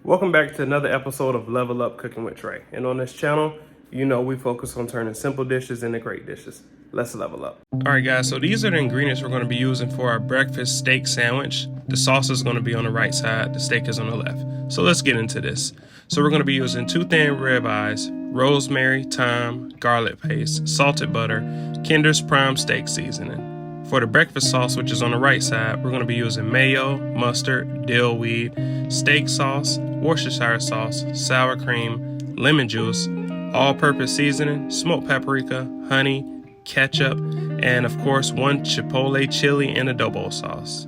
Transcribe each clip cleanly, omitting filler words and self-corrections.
Welcome back to another episode of Level Up Cooking with Trey. And on this channel, you know we focus on turning simple dishes into great dishes. Let's level up. All right, guys, so these are the ingredients we're going to be using for our breakfast steak sandwich. The sauce is going to be on the right side, the steak is on the left. So let's get into this. So we're going to be using 2 thin rib eyes, rosemary, thyme, garlic paste, salted butter, Kinder's Prime steak seasoning. For the breakfast sauce, which is on the right side, we're going to be using mayo, mustard, dill weed, steak sauce, Worcestershire sauce, sour cream, lemon juice, all-purpose seasoning, smoked paprika, honey, ketchup, and of course 1 chipotle chili and adobo sauce.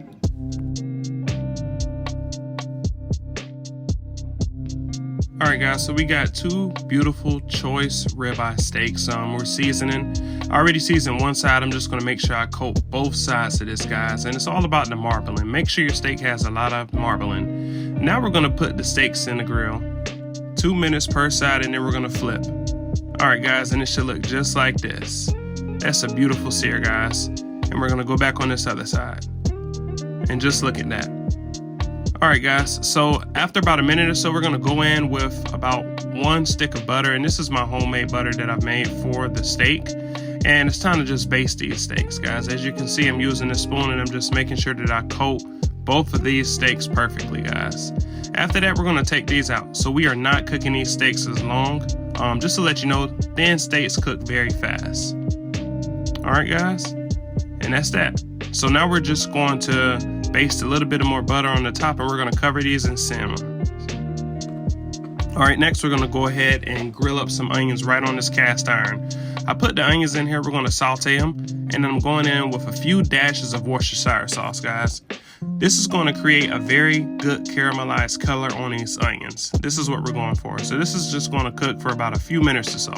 Alright guys, so we got 2 beautiful choice ribeye steaks. We're seasoning. I already seasoned one side. I'm just going to make sure I coat both sides of this, guys. And it's all about the marbling. Make sure your steak has a lot of marbling. Now we're going to put the steaks in the grill. 2 minutes per side, and then we're going to flip. Alright guys, and it should look just like this. That's a beautiful sear, guys. And we're going to go back on this other side. And just look at that. Alright guys, so after about a minute or so, we're going to go in with about 1 stick of butter. And this is my homemade butter that I've made for the steak. And it's time to just baste these steaks, guys. As you can see, I'm using a spoon and I'm just making sure that I coat both of these steaks perfectly, guys. After that, we're going to take these out. So we are not cooking these steaks as long. Just to let you know, thin steaks cook very fast. Alright guys, and that's that. So now we're just going to baste a little bit of more butter on the top, and we're going to cover these and simmer. Alright, next we're going to go ahead and grill up some onions right on this cast iron. I put the onions in here, we're going to saute them, and then I'm going in with a few dashes of Worcestershire sauce, guys. This is going to create a very good caramelized color on these onions. This is what we're going for. So this is just going to cook for about a few minutes or so.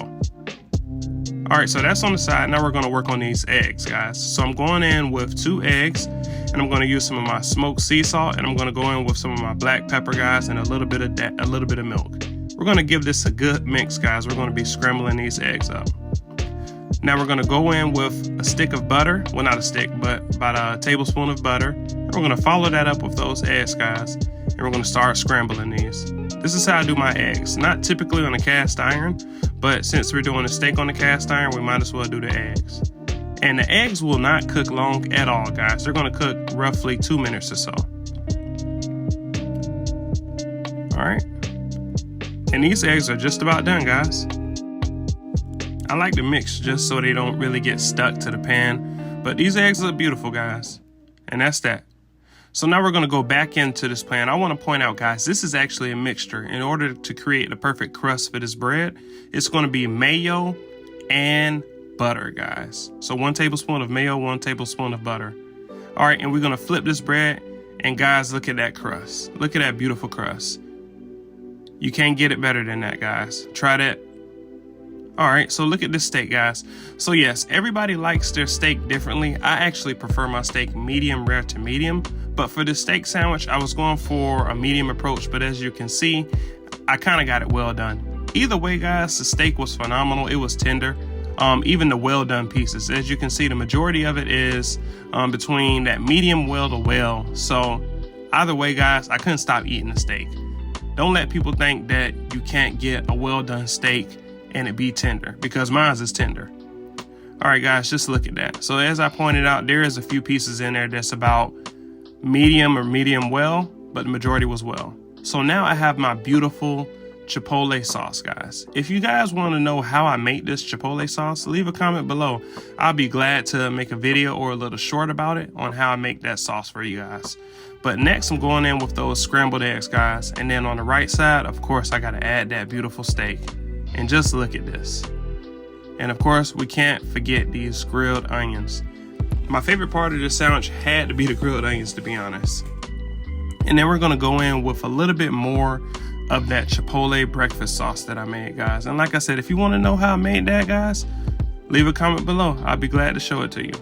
Alright, so that's on the side. Now we're going to work on these eggs, guys. So I'm going in with 2 eggs, and I'm going to use some of my smoked sea salt, and I'm going to go in with some of my black pepper, guys, and a little bit of milk. We're going to give this a good mix, guys. We're going to be scrambling these eggs up. Now we're going to go in with a stick of butter. Well, not a stick, but about a tablespoon of butter. And we're going to follow that up with those eggs, guys. And we're going to start scrambling these. This is how I do my eggs. Not typically on a cast iron, but since we're doing a steak on the cast iron, we might as well do the eggs. And the eggs will not cook long at all, guys. They're going to cook roughly 2 minutes or so. Alright. And these eggs are just about done, guys. I like to mix just so they don't really get stuck to the pan. But these eggs look beautiful, guys. And that's that. So now we're going to go back into this pan. I want to point out, guys, this is actually a mixture. In order to create the perfect crust for this bread, it's going to be mayo and butter, guys. So 1 tablespoon of mayo, 1 tablespoon of butter. All right, and we're going to flip this bread. And guys, look at that crust. Look at that beautiful crust. You can't get it better than that, guys. Try that. All right, so look at this steak, guys. So yes, everybody likes their steak differently. I actually prefer my steak medium rare to medium. But for the steak sandwich, I was going for a medium approach. But as you can see, I kind of got it well done. Either way, guys, the steak was phenomenal. It was tender. Even the well done pieces. As you can see, the majority of it is between that medium well to well. So either way, guys, I couldn't stop eating the steak. Don't let people think that you can't get a well done steak and it be tender, because mine is tender. All right, guys, just look at that. So as I pointed out, there is a few pieces in there that's about medium or medium well, but the majority was well. So now I have my beautiful chipotle sauce, guys. If you guys want to know how I make this chipotle sauce, leave a comment below. I'll be glad to make a video or a little short about it on how I make that sauce for you guys. But next, I'm going in with those scrambled eggs, guys. And then on the right side, of course, I got to add that beautiful steak. And just look at this. And of course, we can't forget these grilled onions. My favorite part of this sandwich had to be the grilled onions, to be honest. And then we're going to go in with a little bit more of that chipotle breakfast sauce that I made, guys. And like I said, if you want to know how I made that, guys, leave a comment below. I'll be glad to show it to you.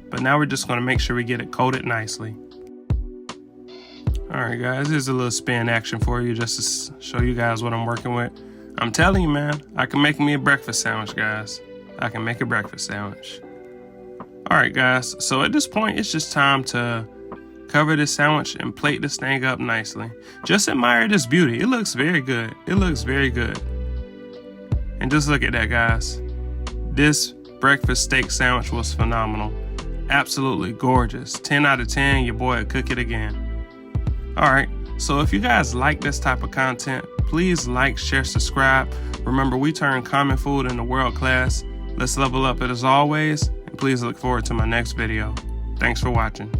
But now we're just going to make sure we get it coated nicely. All right, guys, here's a little spin action for you just to show you guys what I'm working with. I'm telling you, man, I can make me a breakfast sandwich, guys. I can make a breakfast sandwich. All right, guys, so at this point, it's just time to cover this sandwich and plate this thing up nicely. Just admire this beauty. It looks very good. It looks very good. And just look at that, guys. This breakfast steak sandwich was phenomenal. Absolutely gorgeous. 10 out of 10, your boy would cook it again. Alright, so if you guys like this type of content, please like, share, subscribe. Remember, we turn common food into world class. Let's level up it as always, and please look forward to my next video. Thanks for watching.